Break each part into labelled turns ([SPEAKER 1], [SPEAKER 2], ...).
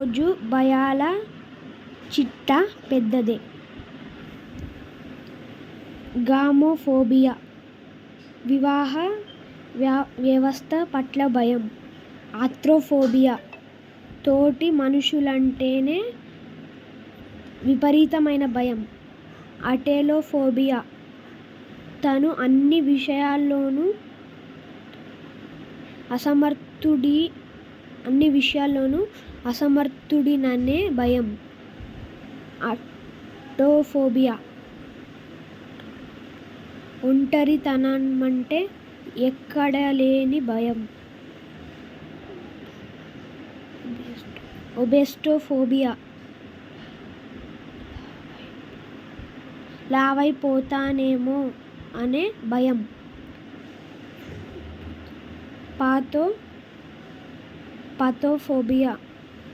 [SPEAKER 1] రోజు భయాల చిట్టా పెద్దదే. గామోఫోబియా వివాహ వ్యవస్థ పట్ల భయం. ఆర్థ్రోఫోబియా తోటి మనుషులంటేనే విపరీతమైన భయం. అటెరోఫోబియా తను అన్ని విషయాల్లోనూ అసమర్థుడిననే భయం. అగోరాఫోబియా ఒంటరితనమంటే ఎక్కడలేని భయం. ఒబేస్టోఫోబియా లావైపోతానేమో అనే భయం. పాథోఫోబియా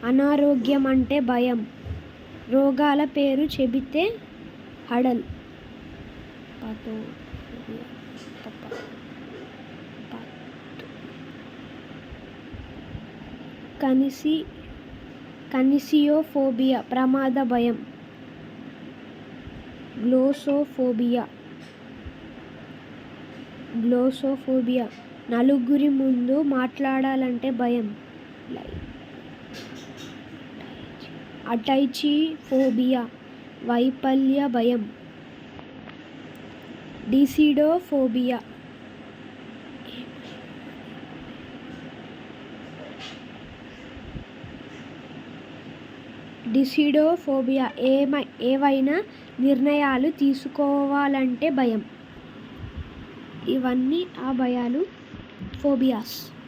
[SPEAKER 1] అనారోగ్యమంటే భయం. రోగాల పేరు చెబితే హడల్. కనిసియోఫోబియా ప్రమాద భయం. గ్లోసోఫోబియా నలుగురి ముందు మాట్లాడాలంటే భయం. అటైచిఫోబియా వైఫల్య భయం. డిసిడోఫోబియా ఏవైనా నిర్ణయాలు తీసుకోవాలంటే భయం. ఇవన్నీ ఆ భయాలు, ఫోబియాస్.